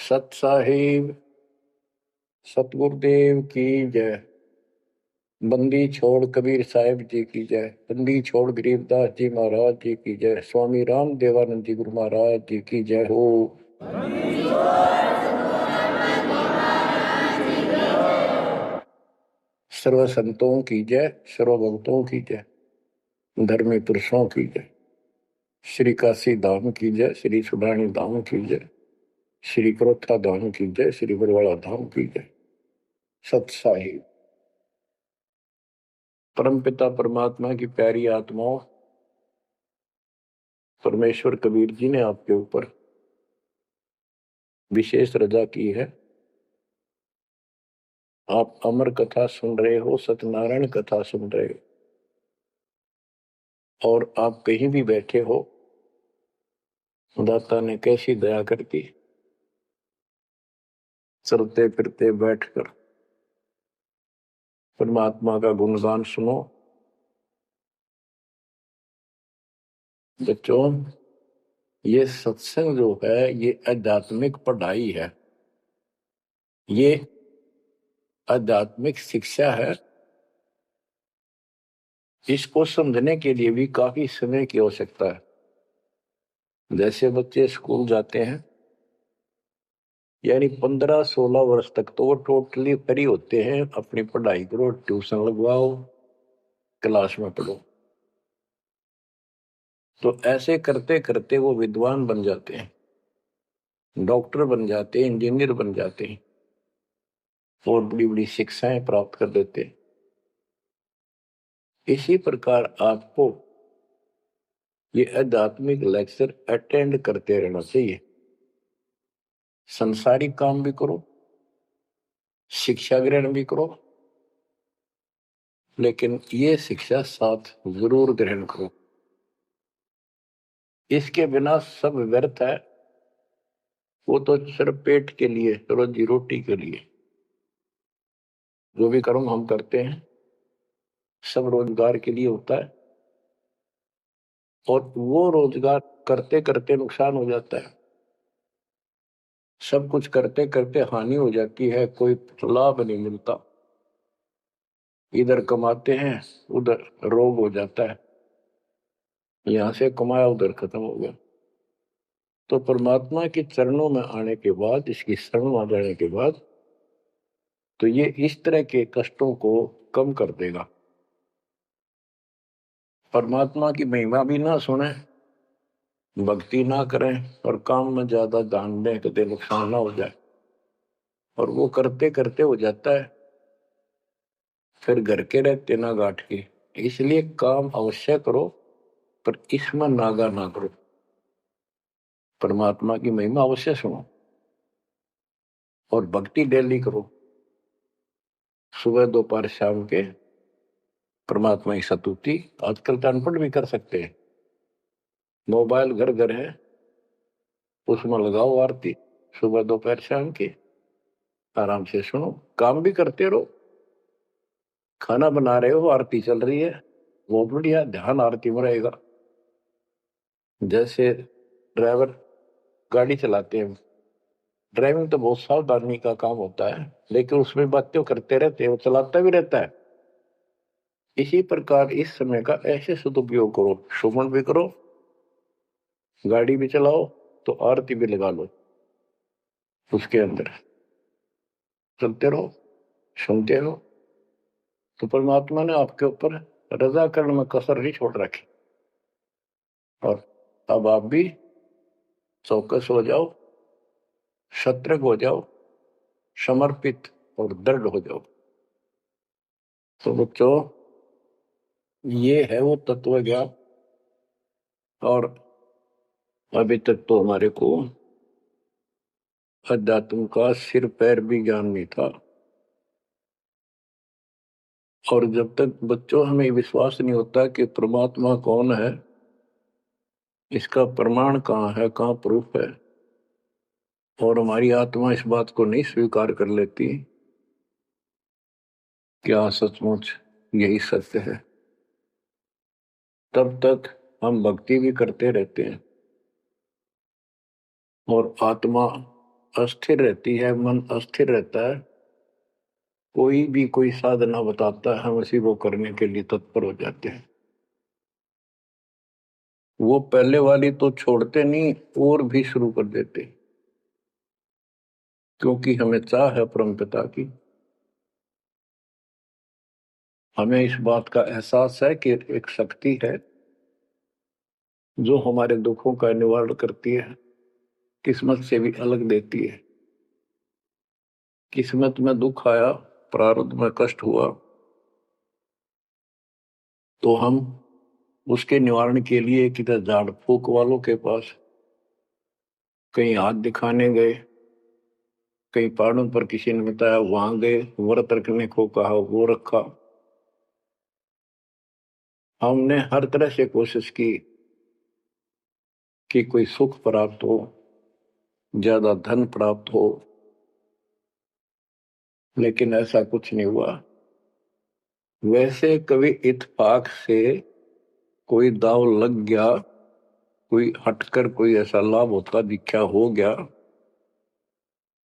सत साहिब सतगुरुदेव की जय। बंदी छोड़ कबीर साहिब जी की जय। बंदी छोड़ गरीबदास जी महाराज जी की जय। स्वामी राम देवानंद जी गुरु महाराज जी की जय हो। सर्व संतों की जय, सर्व भक्तों की जय, धर्मी पुरुषों की जय। श्री काशी धाम की जय, श्री सुडानी धाम की जय, श्री क्रोथा धाम की जय, श्री बरवाड़ा धाम की जय। सत साहिब परमपिता परमात्मा की प्यारी आत्माओं, परमेश्वर कबीर जी ने आपके ऊपर विशेष रजा की है। आप अमर कथा सुन रहे हो, सत्यनारायण कथा सुन रहे हो, और आप कहीं भी बैठे हो, दाता ने कैसी दया कर दी। चलते फिरते बैठकर परमात्मा का गुणगान सुनो। बच्चों, ये सत्संग जो है ये आध्यात्मिक पढ़ाई है, ये आध्यात्मिक शिक्षा है। इसको समझने के लिए भी काफी समय की आवश्यकता है। जैसे बच्चे स्कूल जाते हैं, यानी 15-16 वर्ष तक तो वो टोटली फ्री होते हैं। अपनी पढ़ाई करो, ट्यूशन लगवाओ, क्लास में पढ़ो। तो ऐसे करते करते वो विद्वान बन जाते हैं, डॉक्टर बन जाते हैं, इंजीनियर बन जाते हैं और बड़ी बड़ी शिक्षाएं प्राप्त कर लेते हैं। इसी प्रकार आपको ये आध्यात्मिक लेक्चर अटेंड करते रहना चाहिए। संसारिक काम भी करो, शिक्षा ग्रहण भी करो, लेकिन ये शिक्षा साथ जरूर ग्रहण करो। इसके बिना सब व्यर्थ है। वो तो सिर्फ पेट के लिए, रोजी रोटी के लिए। जो भी कर्म हम करते हैं सब रोजगार के लिए होता है, और वो रोजगार करते करते नुकसान हो जाता है। सब कुछ करते करते हानि हो जाती है, कोई लाभ नहीं मिलता। इधर कमाते हैं, उधर रोग हो जाता है, यहां से कमाया उधर खत्म हो गया। तो परमात्मा के चरणों में आने के बाद, इसकी शरण आ जाने के बाद, तो ये इस तरह के कष्टों को कम कर देगा। परमात्मा की महिमा भी ना सुने, भक्ति ना करें और काम में ज्यादा ध्यान दें, कभी नुकसान ना हो जाए। और वो करते करते हो जाता है, फिर घर के रहते ना गांठ के। इसलिए काम अवश्य करो, पर इसमें नागा ना करो। परमात्मा की महिमा अवश्य सुनो और भक्ति डेली करो। सुबह दोपहर शाम के परमात्मा की स्तुति। आजकल तो अनपढ़ भी कर सकते हैं, मोबाइल घर घर है, उसमें लगाओ आरती सुबह दोपहर शाम की, आराम से सुनो। काम भी करते रहो, खाना बना रहे हो, आरती चल रही है, वो बढ़िया, ध्यान आरती में रहेगा। जैसे ड्राइवर गाड़ी चलाते हैं, ड्राइविंग तो बहुत सावधानी का काम होता है, लेकिन उसमें बातें करते रहते हैं, वो चलाता भी रहता है। इसी प्रकार इस समय का ऐसे सदुपयोग करो, श्रवण भी करो, गाड़ी भी चलाओ, तो आरती भी लगा लो, उसके अंदर चलते रहो, सुनते रहो। तो परमात्मा ने आपके ऊपर रजा करने में कसर नहीं छोड़ रखी। और अब आप भी चौकस हो जाओ, सतर्क हो जाओ, समर्पित और दृढ़ हो जाओ। तो बच्चों, ये है वो तत्व ज्ञान। और अभी तक तो हमारे को अध्यात्म का सिर पैर भी ज्ञान नहीं था। और जब तक बच्चों हमें विश्वास नहीं होता कि परमात्मा कौन है, इसका प्रमाण कहाँ है, कहाँ प्रूफ है, और हमारी आत्मा इस बात को नहीं स्वीकार कर लेती क्या सचमुच यही सत्य है, तब तक हम भक्ति भी करते रहते हैं और आत्मा अस्थिर रहती है, मन अस्थिर रहता है, कोई भी कोई साधना बताता है हम उसी को करने के लिए तत्पर हो जाते हैं। वो पहले वाली तो छोड़ते नहीं और भी शुरू कर देते, क्योंकि हमें चाह है परम पिता की। हमें इस बात का एहसास है कि एक शक्ति है जो हमारे दुखों का निवारण करती है, किस्मत से भी अलग देती है। किस्मत में दुख आया, प्रारब्ध में कष्ट हुआ, तो हम उसके निवारण के लिए किधर झाड़ फूक वालों के पास, कहीं हाथ दिखाने गए, कहीं पहाड़ों पर किसी ने बताया वहां गए, व्रत रखने को कहा वो रखा। हमने हर तरह से कोशिश की कि कोई सुख प्राप्त हो, ज्यादा धन प्राप्त हो, लेकिन ऐसा कुछ नहीं हुआ। वैसे कभी इत्तेफाक से कोई दाव लग गया, कोई हटकर कोई ऐसा लाभ होता दिखा हो गया,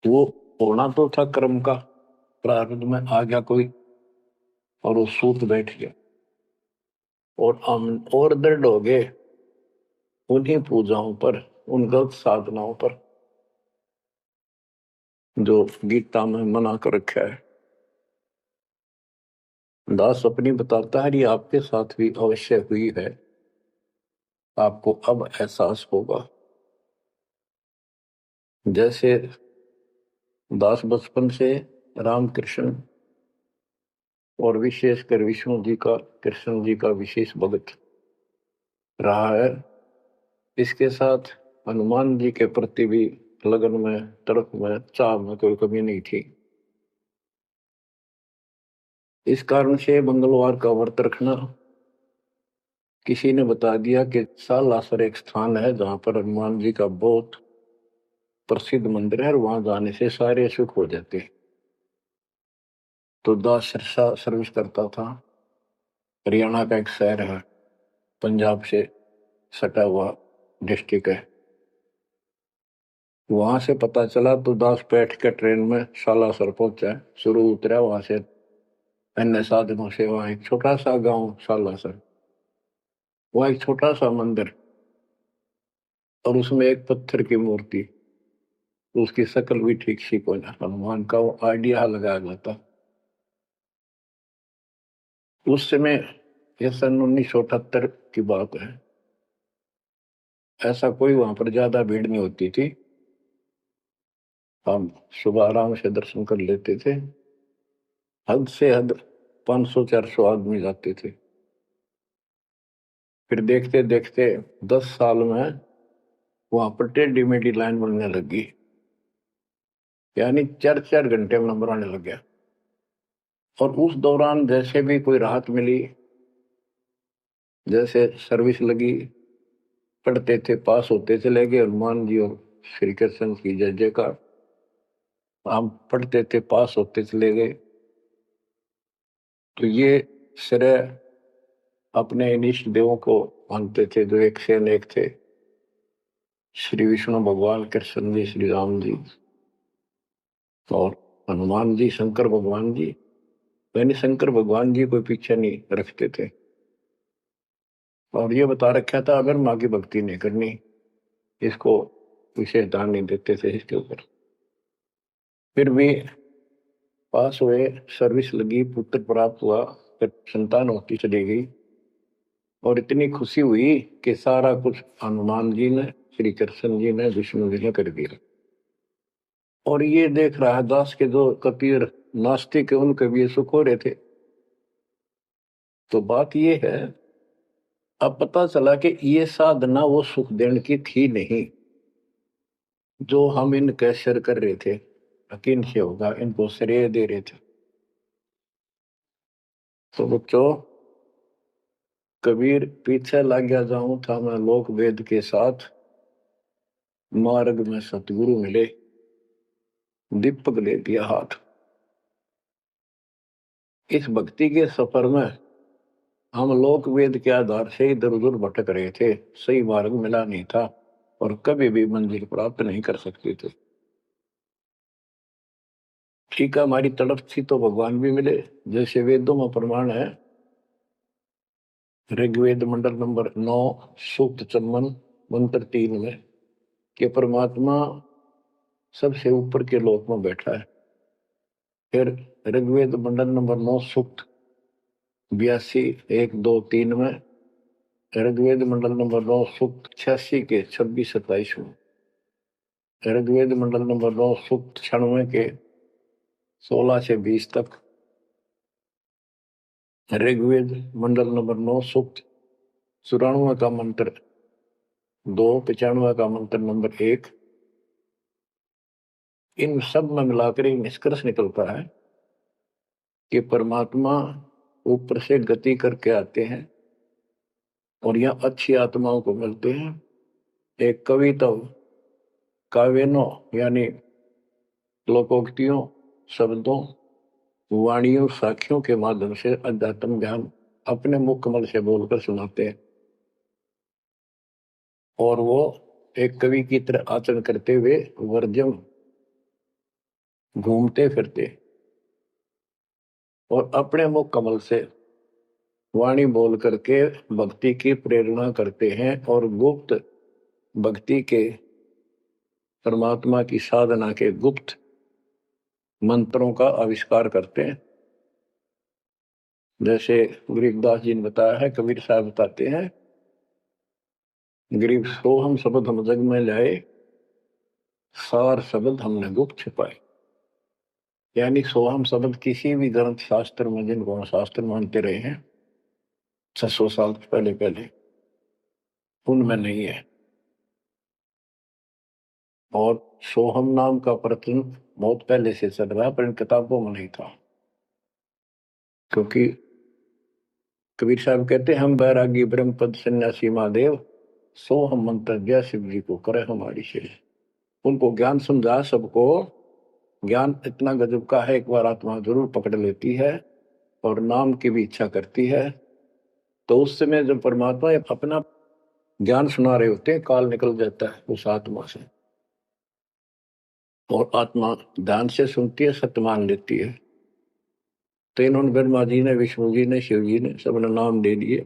वो होना तो था कर्म का, प्रारब्ध में आ गया कोई और वो सूत बैठ गया, और हम और दृढ़ हो गए उन्हीं पूजाओं पर, उन गलत साधनाओं पर जो गीता में मना कर रखा है। दास अपनी बताता है, ये आपके साथ भी अवश्य हुई है, आपको अब एहसास होगा। जैसे दास बचपन से रामकृष्ण और विशेषकर विष्णु जी का, कृष्ण जी का विशेष भक्त रहा है, इसके साथ हनुमान जी के प्रति भी लगन में, तड़प में, चाह में कोई कमी नहीं थी। इस कारण से मंगलवार का व्रत रखना, किसी ने बता दिया कि सालासर एक स्थान है जहां पर हनुमान जी का बहुत प्रसिद्ध मंदिर है और वहां जाने से सारे सुख हो जाते हैं। तो दास सिरसा सर्विस करता था, हरियाणा का एक शहर है, पंजाब से सटा हुआ डिस्ट्रिक्ट है। वहां से पता चला तो दास बैठ के ट्रेन में सालासर पहुंचा, शुरू उतरा, वहां से अन्य साधनों से वहां एक छोटा सा गांव सालासर, वहां एक छोटा सा मंदिर और उसमें एक पत्थर की मूर्ति, तो उसकी शक्ल भी ठीक सी को हनुमान का वो आइडिया लगाया जाता। उस समय यह सन 1978 की बात है, ऐसा कोई वहां पर ज्यादा भीड़ नहीं होती थी, हम सुबह आराम से दर्शन कर लेते थे। हद से हद 500-400 आदमी जाते थे। फिर देखते देखते 10 साल में वहां पर टेढ़ी मेढ़ी लाइन बनने लगी, यानी 4-4 घंटे में नंबर आने लग गया। और उस दौरान जैसे भी कोई राहत मिली, जैसे सर्विस लगी, पढ़ते थे, पास होते चले गए, हनुमान जी और श्री कृष्ण की जय जयकार। हम पढ़ते थे, पास होते चले गए। तो ये श्रेय अपने इष्ट देवों को मानते थे जो एक से अनेक थे, श्री विष्णु भगवान, कृष्ण जी, श्री राम जी और हनुमान जी, शंकर भगवान जी। यानी शंकर भगवान जी कोई पीछे नहीं रखते थे, और ये बता रखा था अगर माँ की भक्ति नहीं करनी, इसको विशेष ध्यान नहीं देते थे इसके ऊपर। फिर भी पास हुए, सर्विस लगी, पुत्र प्राप्त हुआ, फिर संतान होती चली गई, और इतनी खुशी हुई कि सारा कुछ हनुमान जी ने, श्री कृष्ण जी ने, विष्णु जी ने कर दिया। और ये देख रहा है दास के जो कबीर नास्तिक है उनके भी ये सुख हो रहे थे। तो बात ये है, अब पता चला कि ये साधना वो सुख देने की थी नहीं जो हम इन कैसर कर रहे थे, यकीन से होगा इनको श्रेय दे रहे थे। तो बच्चों, कबीर पीछे लग गया जाऊं था मैं लोक वेद के साथ, मार्ग में सतगुरु मिले, दीपक ले दिया हाथ। इस भक्ति के सफर में हम लोक वेद के आधार से इधर उधर भटक रहे थे, सही मार्ग मिला नहीं था और कभी भी मंजिल प्राप्त नहीं कर सकते थे। ठीक है, हमारी तड़प थी तो भगवान भी मिले। जैसे वेदों में प्रमाण है, ऋग्वेद मंडल नंबर 9 सूक्त चम्मन मंत्र 3 में, कि परमात्मा सबसे ऊपर के लोक में बैठा है। फिर ऋग्वेद मंडल नंबर 9 सूक्त 82 1 2 3 में, ऋग्वेद मंडल नंबर 9 सूक्त 86 के 26 27 में, ऋग्वेद मंडल नंबर 9 सूक्त 96 के 16 से 20 तक, ऋग्वेद मंडल नंबर 9 सूक्त 94 का मंत्र 2, 95 का मंत्र नंबर 1। इन सब में मिलाकर एक निष्कर्ष निकलता है कि परमात्मा ऊपर से गति करके आते हैं और यह अच्छी आत्माओं को मिलते हैं। एक कविता काव्यनों यानी लोकोक्तियों, शब्दों, वाणियों, साखियों के माध्यम से अध्यात्म ज्ञान अपने मुख कमल से बोलकर सुनाते हैं। और वो एक कवि की तरह आचरण करते हुए वर्जम घूमते फिरते और अपने मुख कमल से वाणी बोल करके भक्ति की प्रेरणा करते हैं और गुप्त भक्ति के, परमात्मा की साधना के गुप्त मंत्रों का आविष्कार करते हैं। जैसे गरीबदास जी ने बताया है, कबीर साहब बताते हैं, गरीब सोहम शब्द हम जग में लाए, सार शब्द हमने गुप्त छिपाए। यानी सोहम शब्द किसी भी ग्रंथ शास्त्र में, जिनको शास्त्र मानते रहे हैं 600 साल पहले पहले, उनमें नहीं है। और सोहम नाम का प्रचलन बहुत पहले से चल रहा है, पर इन किताबों में नहीं था। क्योंकि कबीर साहब कहते हैं, हम बैरागी ब्रह्म पद सन्यासी महादेव, सो हम मंत्र जय शिव जी को करे हमारी शेष। उनको ज्ञान समझा सबको। ज्ञान इतना गजब का है, एक बार आत्मा जरूर पकड़ लेती है और नाम की भी इच्छा करती है, तो उस समय जब परमात्मा अपना ज्ञान सुना रहे होते हैं, काल निकल जाता है उस आत्मा से और आत्मा ध्यान से सुनती है, सत्य मान लेती है। तो इन्होंने ब्रह्मा जी ने, विष्णु जी ने, शिव जी ने सबने नाम दे दिए।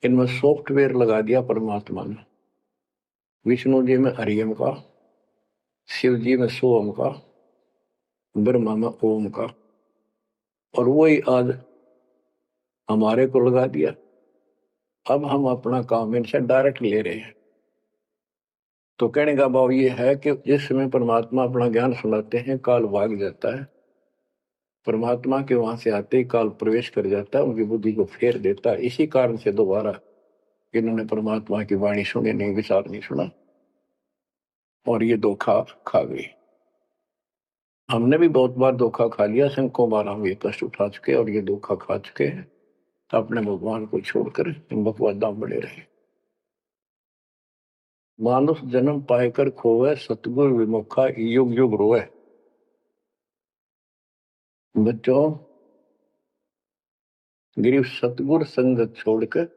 इनमें सॉफ्टवेयर लगा दिया परमात्मा ने। विष्णु जी में हरियम का, शिव जी में सोम का, ब्रह्मा में ओम का, और वही आज हमारे को लगा दिया। अब हम अपना काम इनसे डायरेक्ट ले रहे हैं। तो कहने का भाव ये है कि जिस समय परमात्मा अपना ज्ञान सुनाते हैं, काल भाग जाता है। परमात्मा के वहां से आते ही काल प्रवेश कर जाता है, उनकी बुद्धि को फेर देता है। इसी कारण से दोबारा इन्होंने परमात्मा की वाणी सुनी नहीं, विचार नहीं सुना, और ये धोखा खा गई। हमने भी बहुत बार धोखा खा लिया, सैकड़ों बार हम ये कष्ट उठा चुके और ये धोखा खा चुके हैं। तो अपने भगवान को छोड़कर इन बकवादा में बड़े रहे। मानुष जन्म पाएकर खोवे, सतगुरु विमुखा युग युग रोए। बच्चों, गिरीश सतगुरु संगत छोड़कर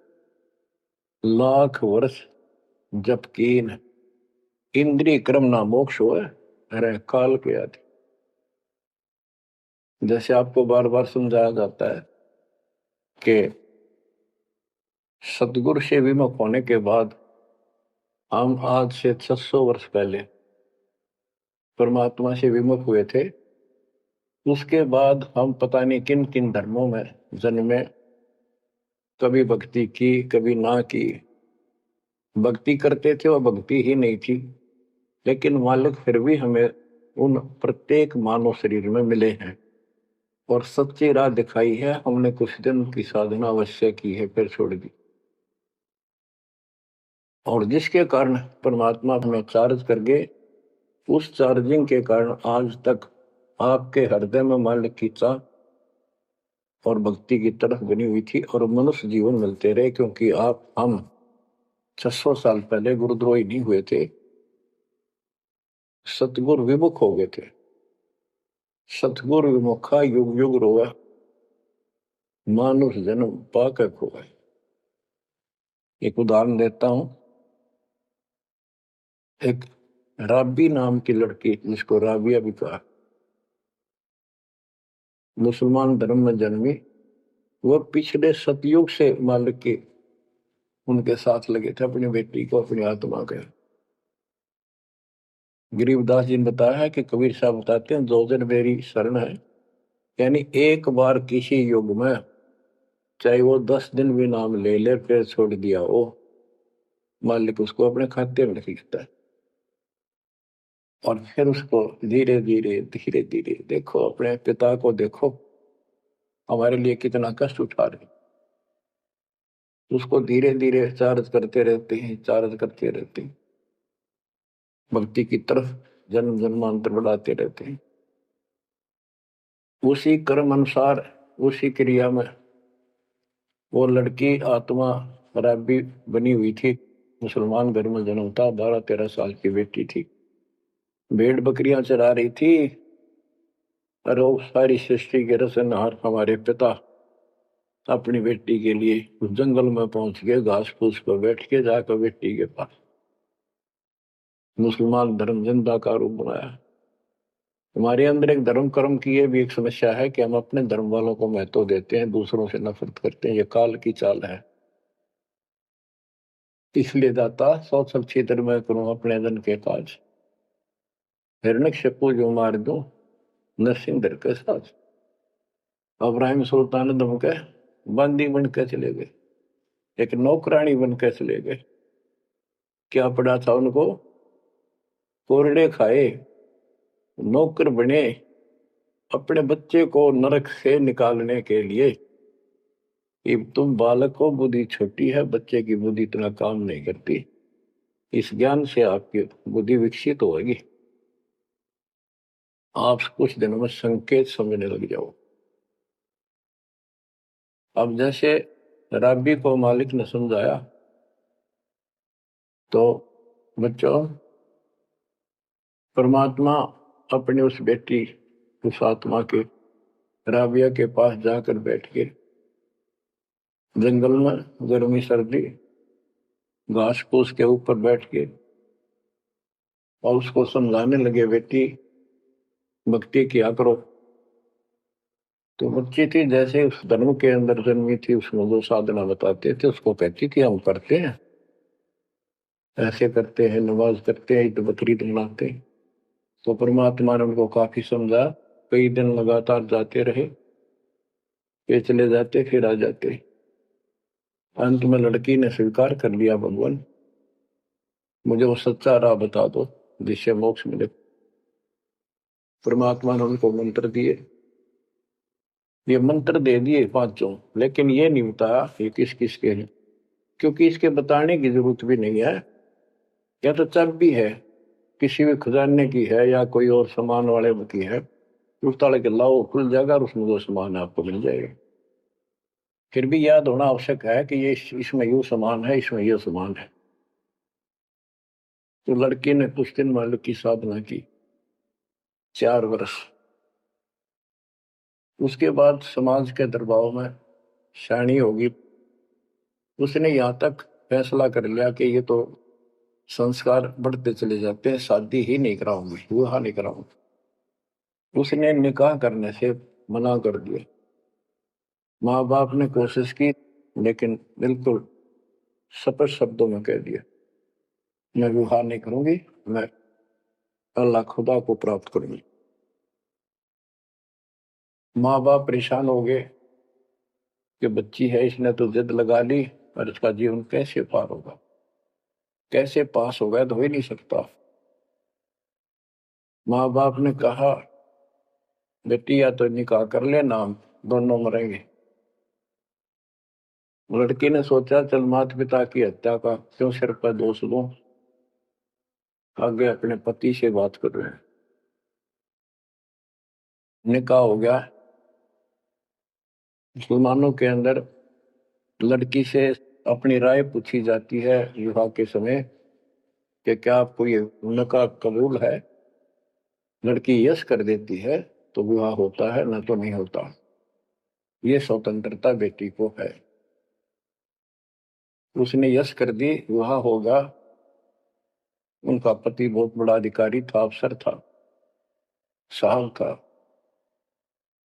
लाख वर्ष जप कीन, इंद्रिय क्रम ना मोक्ष होए, अरे काल के आदि। जैसे आपको बार बार समझाया जाता है कि सतगुरु से विमुख होने के बाद हम आज से 600 वर्ष पहले परमात्मा से विमुख हुए थे। उसके बाद हम पता नहीं किन किन धर्मों में जन्मे, कभी भक्ति की कभी ना की। भक्ति करते थे और भक्ति ही नहीं थी, लेकिन मालिक फिर भी हमें उन प्रत्येक मानव शरीर में मिले हैं और सच्ची राह दिखाई है। हमने कुछ दिन की साधना अवश्य की है, फिर छोड़ दी, और जिसके कारण परमात्मा हमें चार्ज कर गए। उस चार्जिंग के कारण आज तक आपके हृदय में मालिक की चाह और भक्ति की तरफ बनी हुई थी और मनुष्य जीवन मिलते रहे। क्योंकि हम 600 साल पहले गुरुद्रोही नहीं हुए थे, सतगुरु विमुख हो गए थे। सतगुरु विमुखा युग युग रोए, मानुष जन्म पाकर खोए। एक उदाहरण देता हूं। एक राबी नाम की लड़की, जिसको राबिया भी कहा, मुसलमान धर्म में जन्मी, वो पिछले सतयुग से मालिक के उनके साथ लगे थे अपनी बेटी को, अपनी आत्मा के। गरीबदास जी ने बताया है कि कबीर साहब बताते हैं, दो दिन मेरी शरण है, यानी एक बार किसी युग में चाहे वो 10 दिन भी नाम ले ले फिर छोड़ दिया वो, मालिक उसको अपने खाते में लिखता है। और फिर उसको धीरे धीरे धीरे धीरे देखो, अपने पिता को देखो हमारे लिए कितना कष्ट उठा रहे, उसको धीरे धीरे चार्ज करते रहते हैं, चार्ज करते रहते हैं, भक्ति की तरफ जन्म जन्मांतर बढ़ाते रहते हैं। उसी कर्म अनुसार, उसी क्रिया में वो लड़की आत्मा रब्बी बनी हुई थी। मुसलमान घर में जन्म था, 12-13 साल की बेटी थी, भेड़ बकरियां चरा रही थी। और वो सारी सृष्टि के रचनहार हमारे पिता अपनी बेटी के लिए उस जंगल में पहुंच गए, घास फूस पर बैठ के जाकर बेटी के पास मुसलमान धर्म जिंदा का रूप बनाया। हमारे अंदर एक धर्म कर्म की ये भी एक समस्या है कि हम अपने धर्म वालों को महत्व देते हैं, दूसरों से नफरत करते हैं। ये काल की चाल है। इसलिए दाता सौ सब क्षेत्र में करूं अपने धन के काज, हिरण्यकशिपु जो मार दूं नरसिंह के साथ। अब्राहिम सुल्तान दम के बंदी बन के चले गए, एक नौकरानी बन के चले गए। क्या पड़ा था उनको? कोरड़े खाए, नौकर बने, अपने बच्चे को नरक से निकालने के लिए। कि तुम बालक हो, बुद्धि छोटी है, बच्चे की बुद्धि इतना काम नहीं करती, इस ज्ञान से आपकी बुद्धि विकसित होगी, आप कुछ दिनों में संकेत समझने लग जाओ। अब जैसे रब्बी को मालिक ने समझाया, तो बच्चों परमात्मा अपने उस बेटी, उस आत्मा के राबिया के पास जाकर बैठ के जंगल में गर्मी सर्दी घास फूस के ऊपर बैठ के और उसको समझाने लगे, बेटी भक्ति किया करो। तो बच्ची थी, जैसे उस धर्म के अंदर जन्मी थी, उसमें जो साधना बताते थे उसको कहती कि हम करते हैं, ऐसे करते हैं, नमाज करते हैं, ईद बकरीद मनाते हैं। तो परमात्मा ने उनको काफी समझा, कई दिन लगातार जाते रहे, ये चले जाते फिर आ जाते। अंत में लड़की ने स्वीकार कर लिया, भगवान मुझे वो सच्चा राह बता दो जिससे मोक्ष मिले। परमात्मा ने उनको मंत्र दिए, ये मंत्र दे दिए पांचों, लेकिन ये नहीं बताया ये किस किस के हैं, क्योंकि इसके बताने की जरूरत भी नहीं है। या तो चाबी है, किसी भी खजाने की है या कोई और सामान वाले की है, उस ताले के लाओ, खुल जाएगा और उसमें जो सामान है आपको मिल जाएगा। फिर भी याद होना आवश्यक है कि ये इसमें यूं सामान है, इसमें ये सामान है। तो लड़की ने कुछ दिन मालिक की साधना की, 4 वर्ष। उसके बाद समाज के दबाव में शानी होगी, उसने यहाँ तक फैसला कर लिया कि ये तो संस्कार बढ़ते चले जाते हैं, शादी ही नहीं कराऊंगी, विवाह नहीं कराऊंगी। उसने निकाह करने से मना कर दिया। माँ बाप ने कोशिश की, लेकिन बिल्कुल स्पष्ट शब्दों में कह दिया, मैं विवाह नहीं करूंगी, मैं अल्लाह खुदा को प्राप्त करूंगी। माँ बाप परेशान हो गए कि बच्ची है, इसने तो जिद लगा ली, और इसका जीवन कैसे पार होगा, कैसे पास होगा, तो हो ही नहीं सकता। माँ बाप ने कहा, बेटी या तो निकाह कर ले, नाम दोनों मरेंगे। लड़की ने सोचा, चल माता पिता की हत्या का क्यों सिर पर दोष दूं, आगे अपने पति से बात कर रहे हैं। निकाह हो गया। मुसलमानों के अंदर लड़की से अपनी राय पूछी जाती है विवाह के समय कि क्या आपको ये निकाह कबूल है। लड़की यस कर देती है तो विवाह होता है, न तो नहीं होता। ये स्वतंत्रता बेटी को है। उसने यस कर दी, विवाह होगा। उनका पति बहुत बड़ा अधिकारी था, अफसर था, साहब था।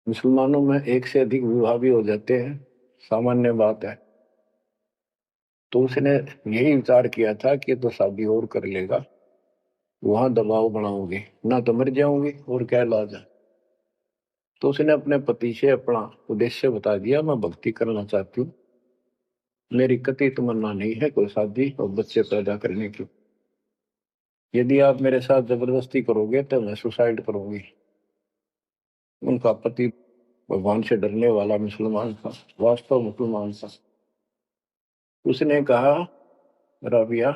मुसलमानों में एक से अधिक विवाह भी हो जाते हैं, सामान्य बात है। तो उसने यही विचार किया था कि तो शादी और कर लेगा, वहां दबाव बनाओगे ना तो मर जाऊंगी, और क्या इलाज है। तो उसने अपने पति से अपना उद्देश्य बता दिया, मैं भक्ति करना चाहती हूँ, मेरी कतई तमन्ना नहीं है कोई शादी और बच्चे पैदा करने की। यदि आप मेरे साथ जबरदस्ती करोगे तो मैं सुसाइड करूंगी। उनका पति भगवान से डरने वाला मुसलमान था, वास्तव मुसलमान था। उसने कहा, राबिया,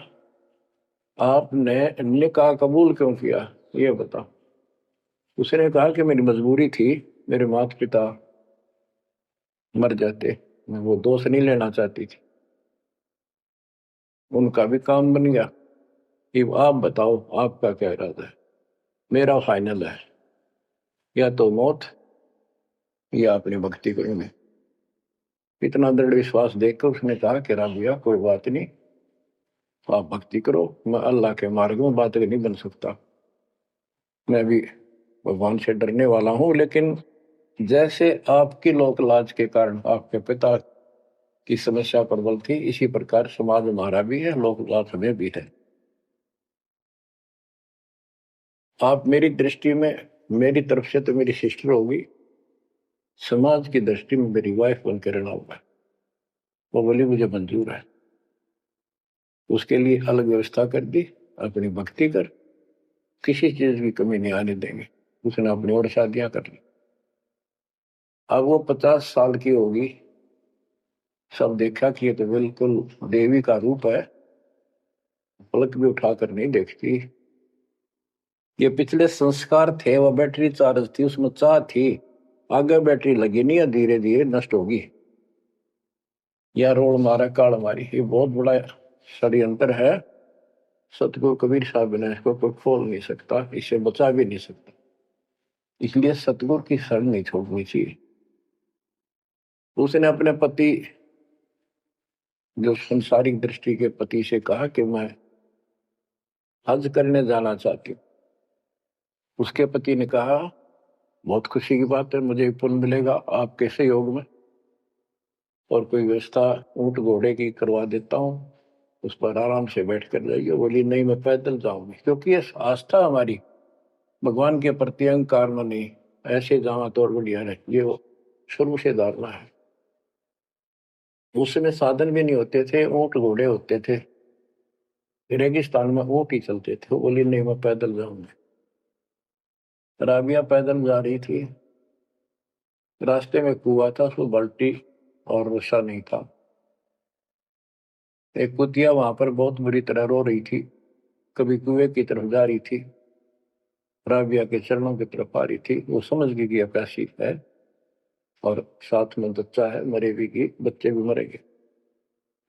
आपने निकाह कबूल क्यों किया, ये बता। उसने कहा कि मेरी मजबूरी थी, मेरे माता पिता मर जाते, मैं वो दोष नहीं लेना चाहती थी, उनका भी काम बन गया। कि आप बताओ आपका क्या इरादा है। मेरा फाइनल है, या तो मौत या अपनी भक्ति करूंगे। इतना दृढ़ विश्वास देखकर उसने कहा कि राबिया कोई बात नहीं, आप भक्ति करो, मैं अल्लाह के मार्ग में बात नहीं बन सकता, मैं भी भगवान से डरने वाला हूं। लेकिन जैसे आपकी लोक लाज के कारण आपके पिता की समस्या प्रबल थी, इसी प्रकार समाज हमारा भी है, लोक लाज हमें भी है। आप मेरी दृष्टि में, मेरी तरफ से तो मेरी सिस्टर होगी, समाज की दृष्टि में मेरी वाइफ बनकर रहना होगा। वो बोली मुझे मंजूर है। उसके लिए अलग व्यवस्था कर दी, अपनी भक्ति कर, किसी चीज की कमी नहीं आने देंगे। उसने अपनी और शादियां कर ली। अब वो 50 साल की होगी, सब देखा कि ये तो बिल्कुल देवी का रूप है, पलक भी उठाकर नहीं देखती। ये पिछले संस्कार थे, वो बैटरी चार्ज थी, उसमें चाह थी, आगे बैटरी लगी नहीं है, धीरे धीरे नष्ट होगी। या रोड मारा काल मारी, ये बहुत बड़ा षड्यंत्र है। सतगुरु कबीर साहब ने इसको कोई खोल नहीं सकता, इसे बचा भी नहीं सकता। इसलिए सतगुरु की शरण नहीं छोड़नी चाहिए। उसने अपने पति, जो संसारिक दृष्टि के पति से कहा कि मैं हज करने जाना चाहती हूँ। उसके पति ने कहा, बहुत खुशी की बात है, मुझे पुण्य मिलेगा आपके सहयोग में, और कोई व्यवस्था ऊंट घोड़े की करवा देता हूँ, उस पर आराम से बैठ कर जाइए। बोली नहीं, मैं पैदल जाऊंगी, क्योंकि ये आस्था हमारी भगवान के प्रति अहंकार में नहीं, ऐसे जावा तो और बढ़िया है, ये वो शुरू से धारणा है। उस समय साधन भी नहीं होते थे, ऊंट घोड़े होते थे, रेगिस्तान में ऊंट ही चलते थे। बोली नहीं, मैं पैदल जाऊंगी। राबिया पैदल जा रही थी, रास्ते में कुआं था, उसमें बाल्टी और रस्सा नहीं था। एक कुतिया वहां पर बहुत बुरी तरह रो रही थी, कभी कुएं की तरफ जा रही थी, राबिया के चरणों की तरफ आ रही थी। वो समझ गई कि प्यासी है, और साथ में बच्चा है, मरेगी की बच्चे भी मरेंगे।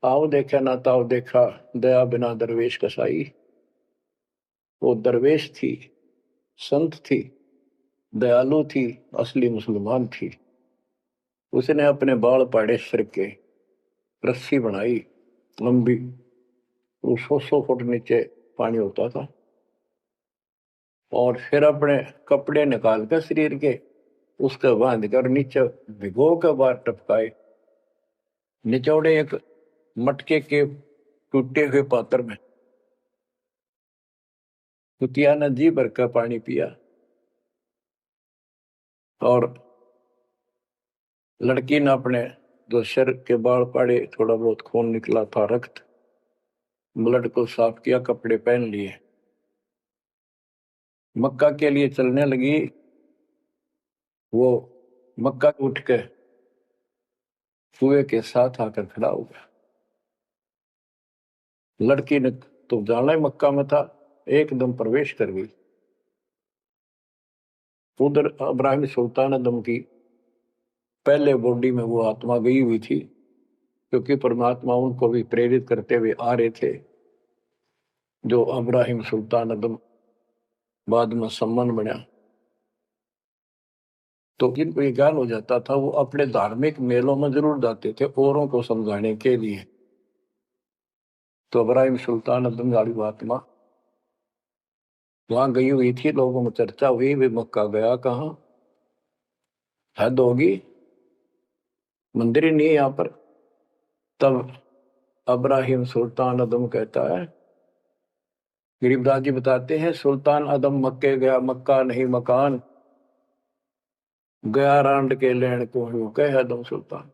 आओ देखा ना ताओ देखा, दया बिना दरवेश कसाई। वो दरवेश थी, संत थी, दयालु थी, असली मुसलमान थी। उसने अपने बाल पाड़े सिर के, रस्सी बनाई लंबी, वो 100 फुट नीचे पानी होता था, और फिर अपने कपड़े निकाल कर शरीर के उसके बांध कर नीचे भिगो के बाहर टपकाए, निचौड़े एक मटके के टूटे हुए पात्र में। कुतिया ने जी भर का पानी पिया, और लड़की ने अपने जो सिर के बाल पाड़े, थोड़ा बहुत खून निकला था, रक्त, ब्लड को साफ किया, कपड़े पहन लिए, मक्का के लिए चलने लगी। वो मक्का उठ के कुएं के साथ आकर खड़ा हो गया। लड़की ने तो जाना ही मक्का में था, एकदम प्रवेश कर गई। उधर इब्राहिम सुल्तान दम की पहले बॉडी में वो आत्मा गई हुई थी, क्योंकि परमात्मा उनको भी प्रेरित करते हुए आ रहे थे। जो इब्राहिम सुल्तान दम बाद में सम्मान बना, तो जिनको ये ज्ञान हो जाता था, वो अपने धार्मिक मेलों में जरूर जाते थे औरों को समझाने के लिए। तो इब्राहिम सुल्तान दम वाली आत्मा वहां गई हुई थी, लोगों में चर्चा हुई, वे मक्का गया कहाँ। हद होगी, मंदिर ही नहीं है यहाँ पर। तब अब्राहिम सुल्तान अदम कहता है, गरीबदास जी बताते हैं, सुल्तान अदम मक्के गया, मक्का नहीं मकान, गया रांड के लेन को यूं कह अदम सुल्तान।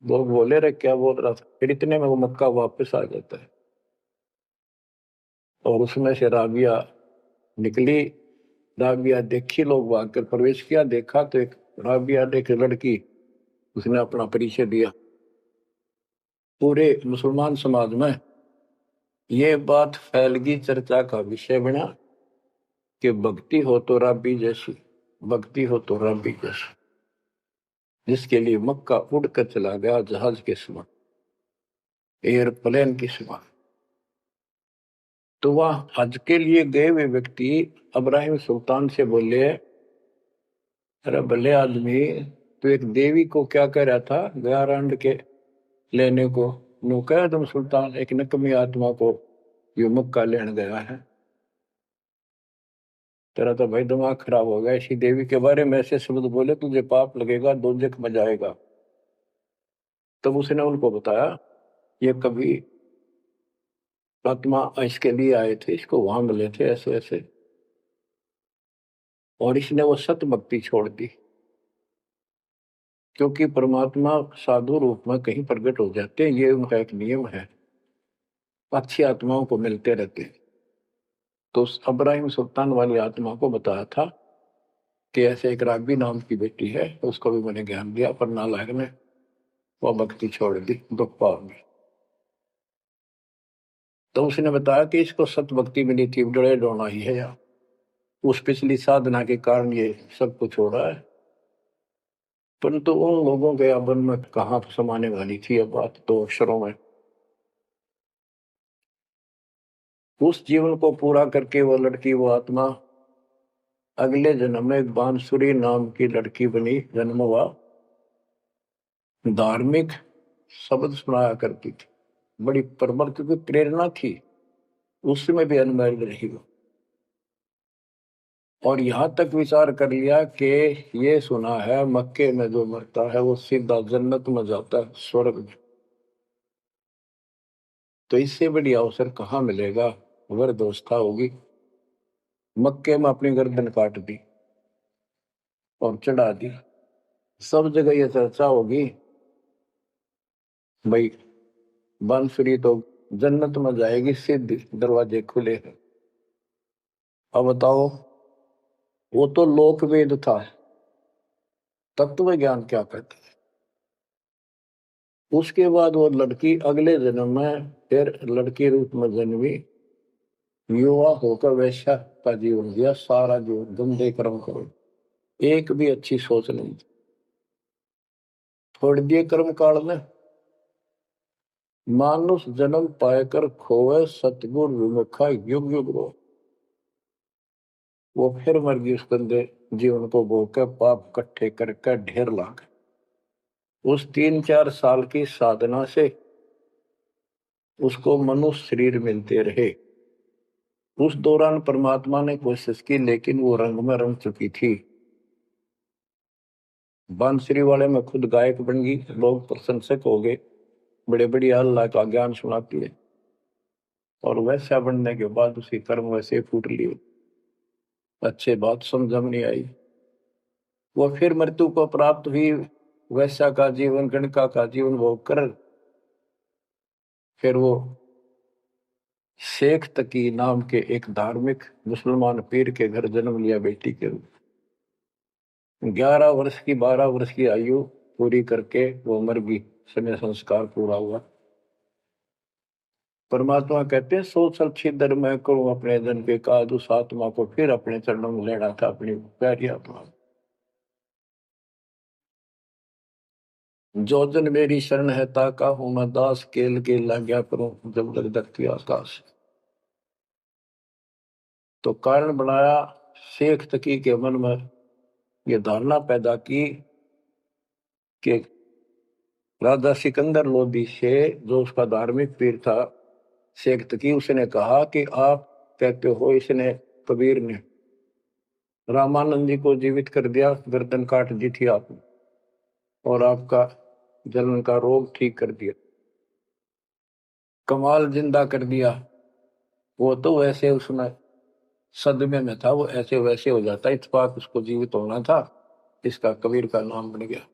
लोग बोले रे क्या बोल रहा था, फिर इतने में वो मक्का वापस आ जाता है। और उसमें से राबिया निकली। राबिया देखी, लोग भाग कर प्रवेश किया, देखा तो एक राबिया एक लड़की, उसने अपना परिचय दिया। पूरे मुसलमान समाज में ये बात फैल गई, चर्चा का विषय बना कि भक्ति हो तो राबी जैसी, भक्ति हो तो राबी जैसी, जिसके लिए मक्का उड़कर चला गया जहाज के समान, एयरप्लेन की समान। तो वह हज के लिए गए हुए व्यक्ति अब्राहिम सुल्तान से बोले, अरे भले आदमी, तो एक देवी को क्या कह रहा था गया रांड के लेने को, नो कह तुम सुल्तान एक नकमी आत्मा को यो मक्का लेने गया है। तेरा तो भाई दिमाग खराब हो गया, इसी देवी के बारे में ऐसे शब्द बोले, तुझे पाप लगेगा, दोजख में जाएगा। तब उसने उनको बताया, ये कभी आत्मा इसके लिए आए थे, इसको वहां मिले थे ऐसे ऐसे, और इसने वो सत भक्ति छोड़ दी, क्योंकि परमात्मा साधु रूप में कहीं प्रकट हो जाते हैं, ये उनका एक नियम है, अच्छी आत्माओं को मिलते रहते हैं। तो अब्राहिम सुल्तान वाली आत्मा को बताया था कि ऐसे एक राबी नाम की बेटी है, उसको भी मैंने ज्ञान दिया, पर नालायक ने वो भक्ति छोड़ दी, दुख पाव में। तो उसने बताया कि इसको सत भक्ति मिली थी, डरे डोना ही है या उस पिछली साधना के कारण ये सब कुछ हो रहा है। परंतु उन लोगों के अबन में कहाँ समाने वाली थी अब बात, तो अक्षरों में। उस जीवन को पूरा करके वो लड़की, वो आत्मा अगले जन्म में बांसुरी नाम की लड़की बनी, जन्म हुआ, धार्मिक शब्द सुनाया करती थी, बड़ी प्रबल, क्योंकि प्रेरणा थी उसमें भी अनमैरिड रही वो। और यहां तक विचार कर लिया कि ये सुना है मक्के में जो मरता है वो सीधा जन्नत में जाता है, स्वर्ग में। तो इससे बड़ी अवसर कहाँ मिलेगा, अगर दोस्ता होगी। मक्के में अपनी गर्दन काट दी और चढ़ा दी, सब जगह ये चर्चा होगी, भाई बांसुरी तो जन्नत में जाएगी, सिद्ध दरवाजे खुले हैं। अब बताओ, वो तो लोक वेद था, तत्व ज्ञान क्या कहते हैं। उसके बाद वो लड़की अगले जन्म में फिर लड़की रूप में जन्मी, युवा होकर वैश्या का जीवन दिया, सारा जीवन गंदे कर्म करो, एक भी अच्छी सोच नहीं, छोड़ दिए कर्म काल में। मानुष जन्म पाकर खोए, सतगुर विमुखा युग युग रो। वो फिर मर गई उस गंदे जीवन को भोग कर, पाप इकट्ठे करके ढेर ला गए। उस 3-4 साल की साधना से उसको मनुष्य शरीर मिलते रहे। उस दौरान परमात्मा ने कोशिश की, लेकिन वो रंग में रंग चुकी थी। बांसुरी वाले में खुद गायक बन गई, लोग प्रशंसक हो गए, बड़े बड़ी अल्लाह का ज्ञान सुनाती है। और वैसा बनने के बाद उसी कर्म वैसे फूट लिए, अच्छे बात समझ में नहीं आई। वो फिर मृत्यु को प्राप्त हुई, वैसा का जीवन, गणका का जीवन भोग कर फिर वो शेख तकी नाम के एक धार्मिक मुसलमान पीर के घर जन्म लिया बेटी के रूप। 11 वर्ष की 12 वर्ष की आयु पूरी करके वो मर गई, समय संस्कार पूरा हुआ। परमात्मा कहते हैं, सोच छिदर मैं करूं अपने जन पे काज, उस आत्मा को फिर अपने चरणों में लेना था, अपनी प्यारी आत्मा। जो जन मेरी शरण है ताका हूं मैं दास, केल के लाग्या करूं जब लग धरती आकाश। तो कारण बनाया, शेख तकी के मन में ये धारणा पैदा की कि राजा सिकंदर लोदी से, जो उसका धार्मिक पीर था शेख तकी, उसने कहा कि आप कहते हो, इसने कबीर ने रामानंद जी को जीवित कर दिया, गर्दन काट दी थी आपने, और आपका जलन का रोग ठीक कर दिया। कमाल जिंदा कर दिया। वो तो वैसे उसमें सदमे में था, वो ऐसे वैसे हो जाता, इत्तेफाक उसको जीवित होना था, इसका कबीर का नाम बन गया।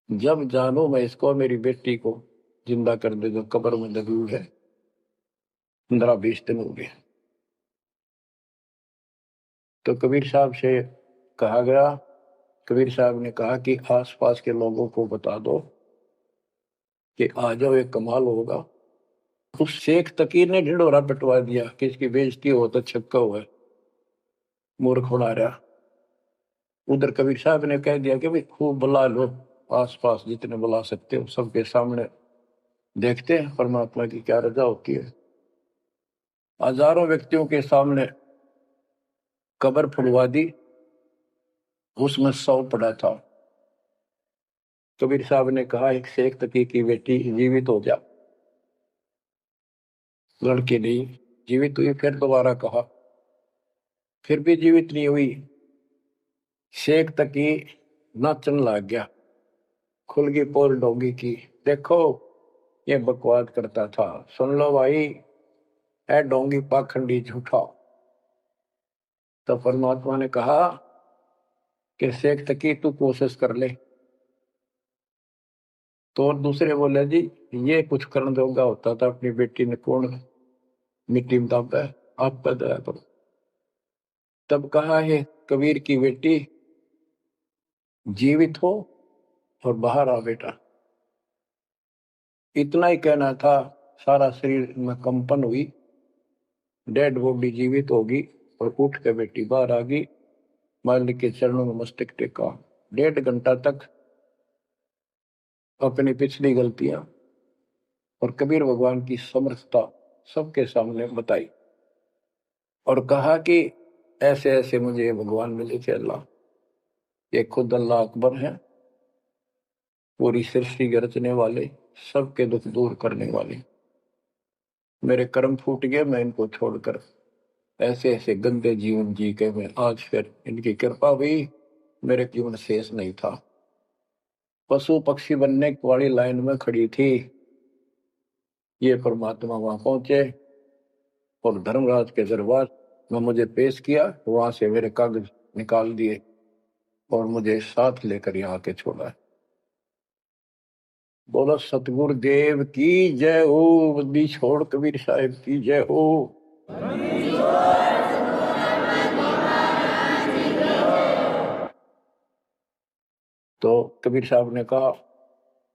जब जानू मैं इसको, मेरी बेटी को जिंदा कर दे जो कब्र में दबी हुई है, 15-20 दिन हो गए। तो कबीर साहब से कहा गया, कबीर साहब ने कहा कि आसपास के लोगों को बता दो कि आ जाओ, एक कमाल होगा। उस शेख तकीर ने ढिंढोरा पिटवा दिया कि इसकी बेइज्जती हो तो छक्का हुआ, मूर्ख बना रहा। उधर कबीर साहब ने कह दिया कि भाई खूब बुला लो, आसपास जितने बुला सकते हो, सबके सामने देखते हैं परमात्मा की क्या रजा होती है। हजारों व्यक्तियों के सामने कब्र खुलवा दी, उसमें 100 पड़ा था। कबीर साहब ने कहा एक शेख तकी की बेटी जीवित हो जा, लड़की नहीं जीवित हुई। फिर दोबारा कहा, फिर भी जीवित नहीं हुई। शेख तकी नाचन लग गया, खुल गई पोल डोंगी की। देखो ये बकवास करता था, सुन लो भाई, है डोंगी पाखंडी झूठा। तो परमात्मा ने कहा कि शेख तकी तू कोशिश कर ले। तो और दूसरे बोले जी ये कुछ करने जोगा होता था, अपनी बेटी ने कौन मिट्टी में दाबा है, आप पर दया करो। तब कहा है कबीर की बेटी जीवित हो और बाहर आ बेटा। इतना ही कहना था, सारा शरीर में कंपन हुई, डेड बॉडी जीवित होगी, और उठ के बेटी बाहर आ गई, मालिक के चरणों में मस्तक टेका। 1.5 घंटा तक अपनी पिछली गलतियां और कबीर भगवान की समर्थता सबके सामने बताई, और कहा कि ऐसे ऐसे मुझे भगवान मिले थे अल्लाह, ये खुद अल्लाह अकबर है, पूरी सृष्टि के रचने वाले, सबके दुख दूर करने वाले। मेरे कर्म फूट गए, मैं इनको छोड़कर ऐसे ऐसे गंदे जीवन जी के मैं आज फिर इनकी कृपा हुई, मेरे जीवन शेष नहीं था। पशु पक्षी बनने वाली लाइन में खड़ी थी, ये परमात्मा वहां पहुंचे और धर्मराज के दरबार में मुझे पेश किया, वहां से मेरे कागज निकाल दिए और मुझे साथ लेकर यहाँ के छोड़ा। बोलो सतगुरुदेव की जय हो, बद्दी छोड़ कबीर साहिब की जय हो। तो कबीर साहब ने कहा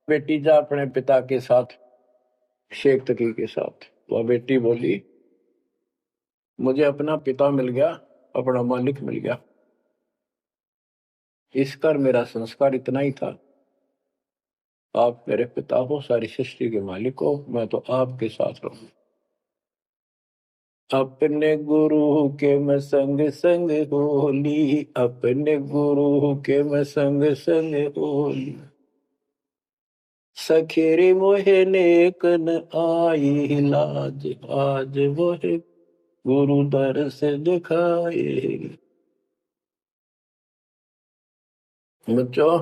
बेटी जा अपने पिता के साथ, शेख तकी के साथ। वह बेटी बोली मुझे अपना पिता मिल गया, अपना मालिक मिल गया, इस कर मेरा संस्कार इतना ही था। आप मेरे पिता हो, सारी सृष्टि के मालिक हो, मैं तो आपके साथ रहूं। अपने गुरु के मैं संग संग होली, अपने गुरु के मैं संग संग होली, सखेरे मोहे नेकन आई लाज, आज मोहे गुरु दर से दिखाए। बच्चों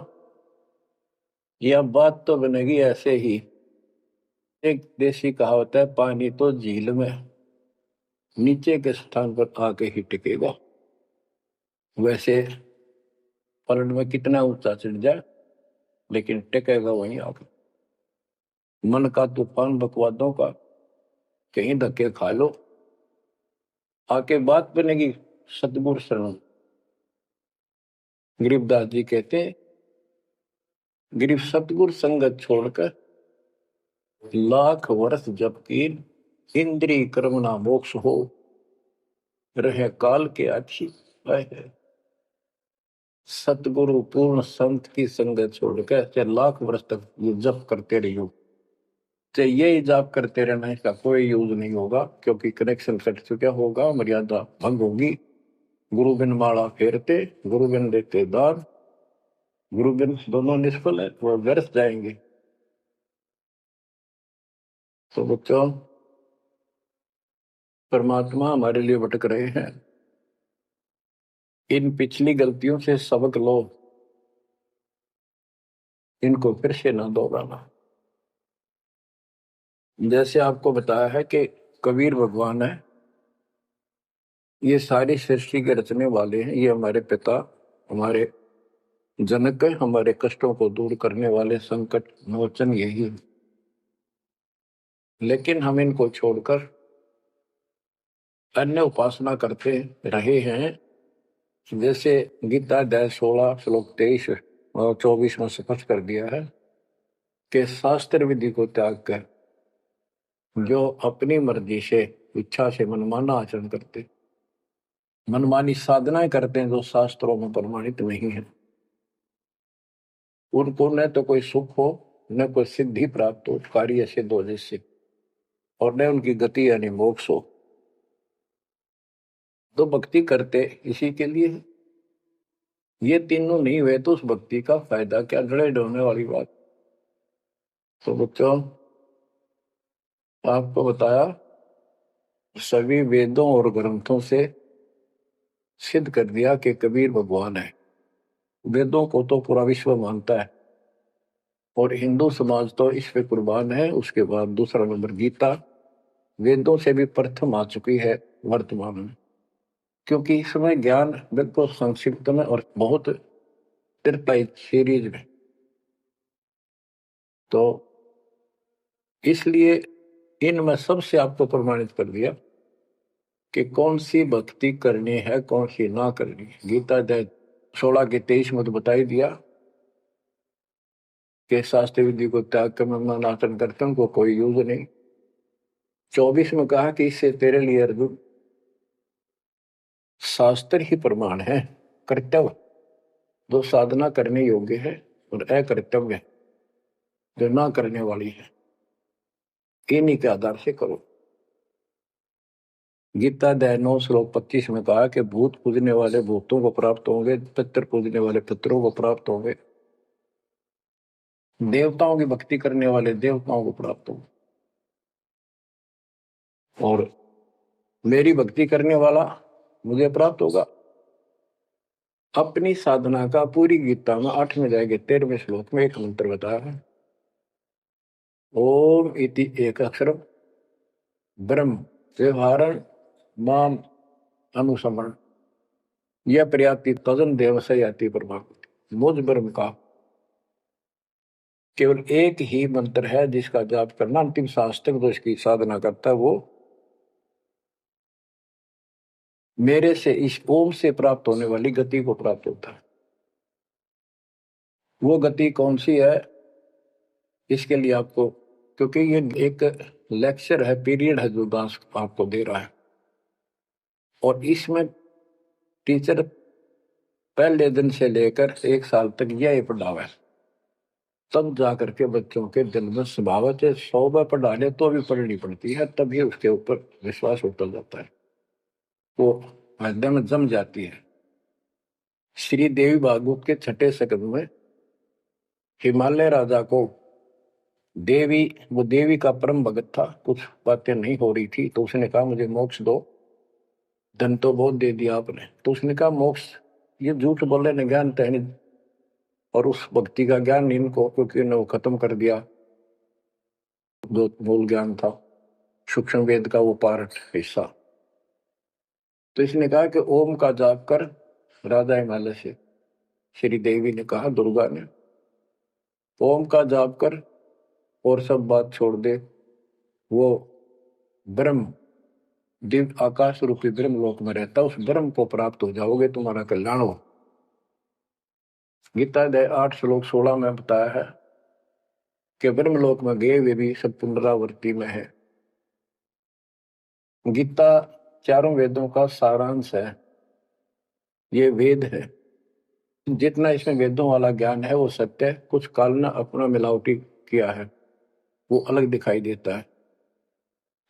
यह बात तो बनेगी ऐसे ही। एक देसी कहावत है, पानी तो झील में नीचे के स्थान पर आके ही टिकेगा। वैसे पलट में कितना ऊंचा चढ़ जाए लेकिन टिकेगा वहीं आके। मन का तूफान बकवादों का, कहीं धक्के खा लो, आके बात बनेगी सतगुरु शरण। गरीबदास जी कहते हैं, गरीब सतगुरु संगत छोड़कर लाख वर्ष जब की, इंद्रिय कर्म ना मोक्ष हो, रहे काल के आछी। सतगुरु पूर्ण संत की संगत छोड़कर चाहे लाख वर्ष तक ये जप करते रहियो, चाहे ये जाप करते रहना, इसका कोई यूज नहीं होगा, क्योंकि कनेक्शन कट चुका होगा, मर्यादा भंग होगी। गुरु बिन माला फेरते, गुरु बिन देते दान, गुरु बिन दोनों निष्फल है, वो व्यर्थ जाएंगे। तो बच्चों परमात्मा हमारे लिए भटक रहे हैं, इन पिछली गलतियों से सबक लो, इनको फिर से ना दोहराना। जैसे आपको बताया है कि कबीर भगवान है, ये सारी सृष्टि के रचने वाले हैं, ये हमारे पिता, हमारे जनक है, हमारे कष्टों को दूर करने वाले संकट मोचन यही है। लेकिन हम इनको छोड़कर अन्य उपासना करते रहे हैं। जैसे गीता अध्याय 16 श्लोक 23 और 24 में स्पष्ट कर दिया है कि शास्त्र विधि को त्याग कर जो अपनी मर्जी से, इच्छा से मनमाना आचरण करते, मनमानी साधनाएं करते हैं जो शास्त्रों में प्रमाणित नहीं है, उनको न तो कोई सुख हो, न कोई सिद्धि प्राप्त हो, कार्य सिद्ध हो जिससे, और न उनकी गति यानी मोक्ष हो। तो भक्ति करते इसी के लिए है। ये तीनों नहीं हुए तो उस भक्ति का फायदा क्या, जड़े ढोने वाली बात। तो बच्चों, आपको बताया सभी वेदों और ग्रंथों से सिद्ध कर दिया कि कबीर भगवान है। वेदों को तो पूरा विश्व मानता है और हिंदू समाज तो इस पे कुर्बान है। उसके बाद दूसरा नंबर गीता, वेदों से भी प्रथम आ चुकी है वर्तमान में, क्योंकि इसमें ज्ञान बिल्कुल संक्षिप्त में और बहुत तिरपाई सीरीज में। तो इसलिए इनमें सबसे आपको प्रमाणित कर दिया कि कौन सी भक्ति करनी है, कौन सी ना करनी है। गीता अध्याय 16 के 23 में तो बता ही दिया कि शास्त्र विधि को त्याग कर मनमाना करते उनको कोई यूज नहीं। 24 में कहा कि इससे तेरे लिए अर्जुन शास्त्र ही प्रमाण है, कर्तव्य जो साधना करने योग्य है और अकर्तव्य जो ना करने वाली है, इन्हीं के आधार से करो। गीता अध्याय 9 श्लोक 25 में कहा कि भूत पूजने वाले भूतों को प्राप्त होंगे, पितर पूजने वाले पितरों को प्राप्त होंगे, देवताओं की भक्ति करने वाले देवताओं को प्राप्त होंगे, और मेरी भक्ति करने वाला मुझे प्राप्त होगा। अपनी साधना का पूरी गीता में 8वें अध्याय के 13वें श्लोक में एक मंत्र बताया है, ओम इति एक अक्षरम ब्रह्म व्यवहारण माम अनुसमरण यह प्रयाति तजन देव से याति प्रभाव। मुझ ब्रह्म का केवल एक ही मंत्र है जिसका जाप करना अंतिम सांस तक जो इसकी साधना करता है वो मेरे से, इस ओम से प्राप्त होने वाली गति को प्राप्त होता है। वो गति कौन सी है, इसके लिए आपको, क्योंकि ये एक लेक्चर है, पीरियड है जो दास आपको दे रहा है, और इसमें टीचर पहले दिन से लेकर 1 साल तक यह पढ़ावा है, तब जाकर के बच्चों के दिल में स्वभाव से 100 बार पढ़ा ले तो भी पढ़नी पड़ती है, तभी उसके ऊपर विश्वास उतर जाता है, वो हृदय में जम जाती है। श्री देवी भागवत के 6ठे स्कंद में हिमालय राजा को देवी, वो देवी का परम भगत था, कुछ बातें नहीं हो रही थी, तो उसने कहा मुझे मोक्ष दो। धन तो बहुत दे दिया आपने, तो उसने कहा मोक्ष, ये झूठ बोले ने ज्ञान तो है नहीं, और उस भक्ति का ज्ञान इनको, क्योंकि उन्होंने वो खत्म कर दिया जो मूल ज्ञान था, सूक्ष्म वेद का वो पार्ट हिस्सा। तो इसने कहा कि ओम का जाप कर। राजा हिमालय से श्री देवी ने कहा, दुर्गा ने, ओम का जाप कर और सब बात छोड़ दे, वो ब्रह्म दिव्य आकाश रूपी ब्रह्म लोक में रहता, उस ब्रह्म को प्राप्त हो जाओगे, तुम्हारा कल्याण हो। गीता अध्याय 8 श्लोक 16 में बताया है कि ब्रह्मलोक में गए वे भी सब पुनरावृत्ति में है। गीता चारों वेदों का सारांश है, ये वेद है। जितना इसमें वेदों वाला ज्ञान है वो सत्य है, कुछ काल ने अपना मिलावटी किया है, वो अलग दिखाई देता है,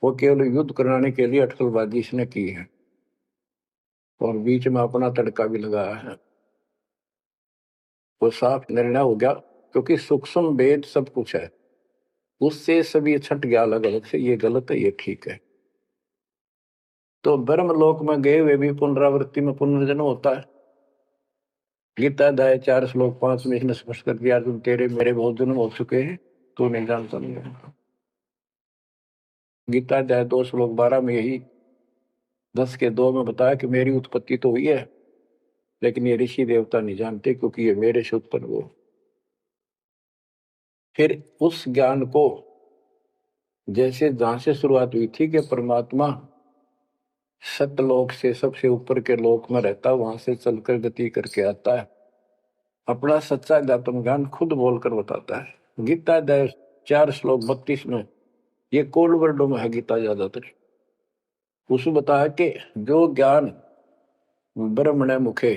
वो केवल युद्ध कराने के लिए अटकलबाजी इसने की है और बीच में अपना तड़का भी लगाया है। वो साफ निर्णय हो गया, क्योंकि सूक्ष्म वेद सब कुछ है, उससे सभी छट गया अलग अलग से, ये गलत है ये ठीक है। तो ब्रह्मलोक में गए हुए भी पुनरावृत्ति में पुनर्जन्म होता है, गीता अध्याय 4 श्लोक 5 में इसने स्पष्ट कर दिया, तुम तेरे मेरे बहुत जन्म हो चुके हैं, तू नहीं जानता नहीं है। गीता अध्याय 2 श्लोक 12 में यही 10 के 2 में बताया कि मेरी उत्पत्ति तो हुई है, लेकिन ये ऋषि देवता नहीं जानते, क्योंकि ये मेरे से उत्पन्न हुए। फिर उस ज्ञान को, जैसे जहां से शुरुआत हुई थी कि परमात्मा सतलोक से सबसे ऊपर के लोक में रहता, वहां से चलकर गति करके आता है, अपना सच्चा ज्ञातम ज्ञान खुद बोलकर बताता है। गीता अध्याय 4 श्लोक 32 में, ये कोड वर्डों में है गीता ज्यादातर, उसमें बताया कि जो ज्ञान ब्रह्मणे मुखे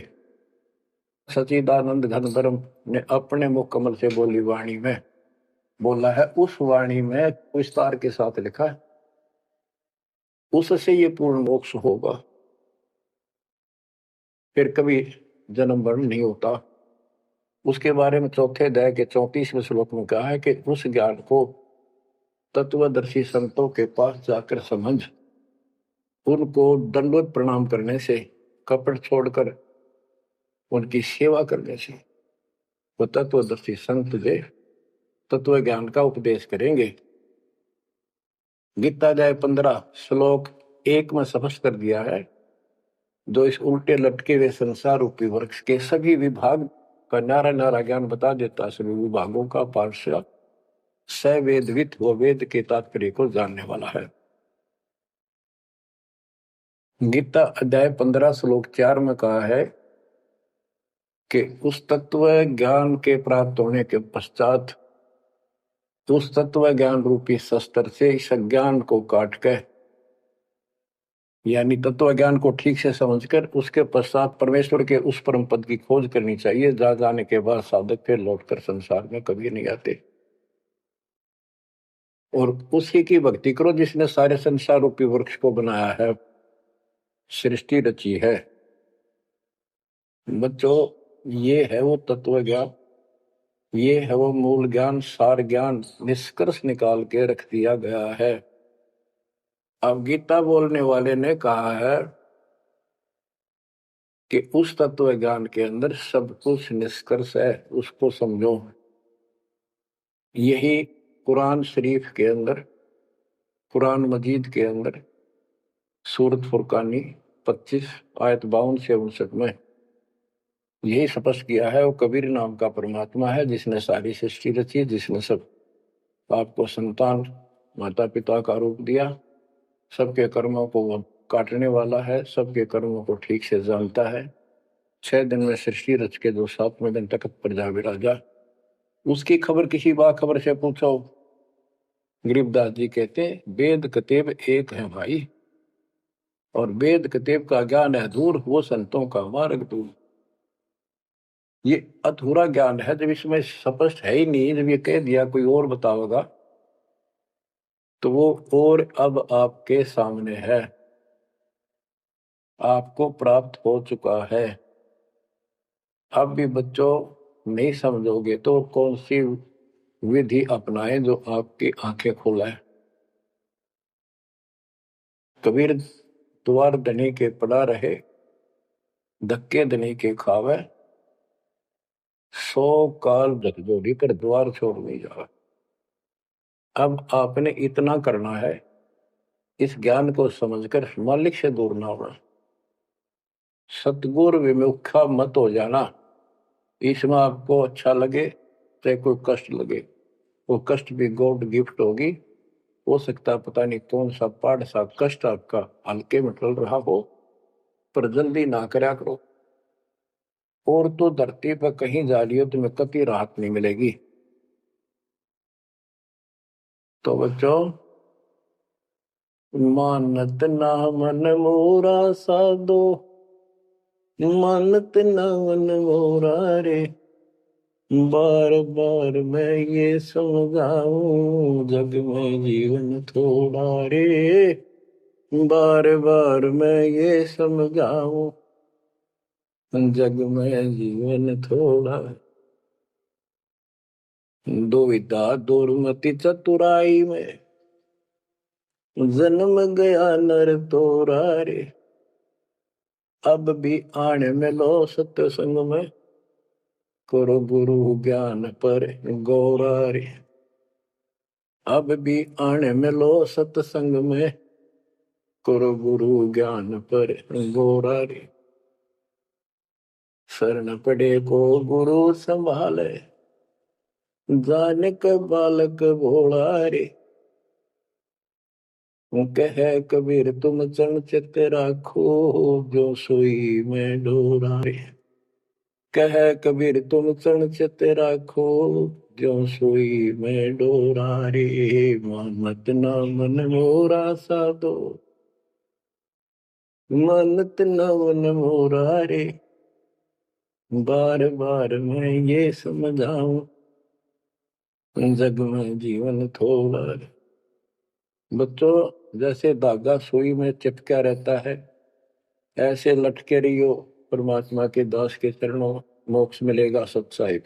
सचिदानंद घन ब्रह्म ने अपने मुख कमल से बोली वाणी में बोला है, उस वाणी में विस्तार के साथ लिखा है, उससे ये पूर्ण मोक्ष होगा, फिर कभी जन्म मरण नहीं होता। उसके बारे में चौथे अध्याय के 34वें श्लोक में कहा है कि उस ज्ञान को तत्वदर्शी संतों के पास जाकर समझ, उनको दंडवत प्रणाम करने से, कपट छोड़कर उनकी सेवा करने से वो तत्वदर्शी संत जो तत्व ज्ञान का उपदेश करेंगे। गीता अध्याय 15 श्लोक 1 में स्पष्ट कर दिया है, जो इस उल्टे लटके हुए संसार रूपी वृक्ष के सभी विभाग का नारा नारा ज्ञान बता देता, सभी विभागों का पार्षद सवेदवित व वेद के तात्पर्य को जानने वाला है। गीता अध्याय 15 श्लोक 4 में कहा है कि उस तत्व ज्ञान के प्राप्त होने के पश्चात उस तत्व ज्ञान रूपी शस्त्र से इस ज्ञान को काट कर, यानी तत्व ज्ञान को ठीक से समझकर उसके पश्चात परमेश्वर के उस परम पद की खोज करनी चाहिए, जहां जाने के बाद साधक फिर लौटकर संसार में कभी नहीं आते, और उसी की भक्ति करो जिसने सारे संसार रूपी वृक्ष को बनाया है, सृष्टि रची है। बच्चों, ये है वो तत्व ज्ञान, ये है वो मूल ज्ञान, सार ज्ञान निष्कर्ष निकाल के रख दिया गया है। अब गीता बोलने वाले ने कहा है कि उस तत्व ज्ञान के अंदर सब कुछ निष्कर्ष है, उसको समझो। यही कुरान शरीफ के अंदर, कुरान मजीद के अंदर सूरत फुरकानी 25 आयत 52 से 59 में यही स्पष्ट किया है, वो कबीर नाम का परमात्मा है जिसने सारी सृष्टि रची, जिसने सब आपको संतान माता पिता का रूप दिया, सबके कर्मों को वो काटने वाला है, सबके कर्मों को ठीक से जानता है। 6 दिन में सृष्टि रच के जो 7वें दिन तख्त पर जा विराजा, उसकी खबर किसी बाखबर से पूछो। गरीबदास जी कहते, वेद कतेब एक है भाई, और वेद कतेब का ज्ञान है दूर, वो संतों का मार्ग दूर। ये अधूरा ज्ञान है, जब इसमें स्पष्ट है ही नहीं, जब ये कह दिया कोई और बताओगा तो वो और अब आपके सामने है, आपको प्राप्त हो चुका है। अब भी बच्चों नहीं समझोगे तो कौन सी विधि अपनाएं जो आपकी आंखें खोले। कबीर द्वार धनी के पड़ा रहे, धक्के धनी के खावे, 100 काल झकझोरी कर द्वार छोड़ नहीं जावे। अब आपने इतना करना है, इस ज्ञान को समझकर मालिक से दूर ना होना, सतगुरु विमुखा मत हो जाना। इसमें आपको अच्छा लगे चाहे कोई कष्ट लगे, वो कष्ट भी गॉड गिफ्ट होगी। हो सकता है पता नहीं कौन सा पाठ सा कष्ट आपका हल्के में टल रहा हो, पर जल्दी ना करा करो, और तो धरती पर कहीं जा रही हो तुम्हें कभी राहत नहीं मिलेगी। तो बच्चों, मानत ना मन मोरा साधो, मानत ना मन मोरा रे, बार बार मैं ये समझाऊं जग में जीवन थोड़ा रे, बार बार मैं ये समझाऊं जग में जीवन थोड़ा। दुविधा दुर्मति चतुराई में जन्म गया नर तोरा रे, अब भी आने में लो सत्संग में, करो गुरु ज्ञान पर गौरारी। अब भी आने मिलो सत्संग में, करो गुरु ज्ञान पर गौरारी। शरण पड़े को गुरु संभाले, जानिक बालक भोला रे। कह कबीर तुम चरण चित राखो, जो सोई में डोरा रे। कह कबीर तुम चरण चित राखो, जो सोई में डोरा रे। मानत ना मन मोरा साधो, मानत ना मन मोरा रे। बार बार मैं ये समझाऊं, जग में जीवन थोड़ा रे। बच्चों, जैसे धागा सुई में चिपका रहता है, ऐसे लटके रहियो परमात्मा के दास के चरणों, मोक्ष मिलेगा सत साहिब।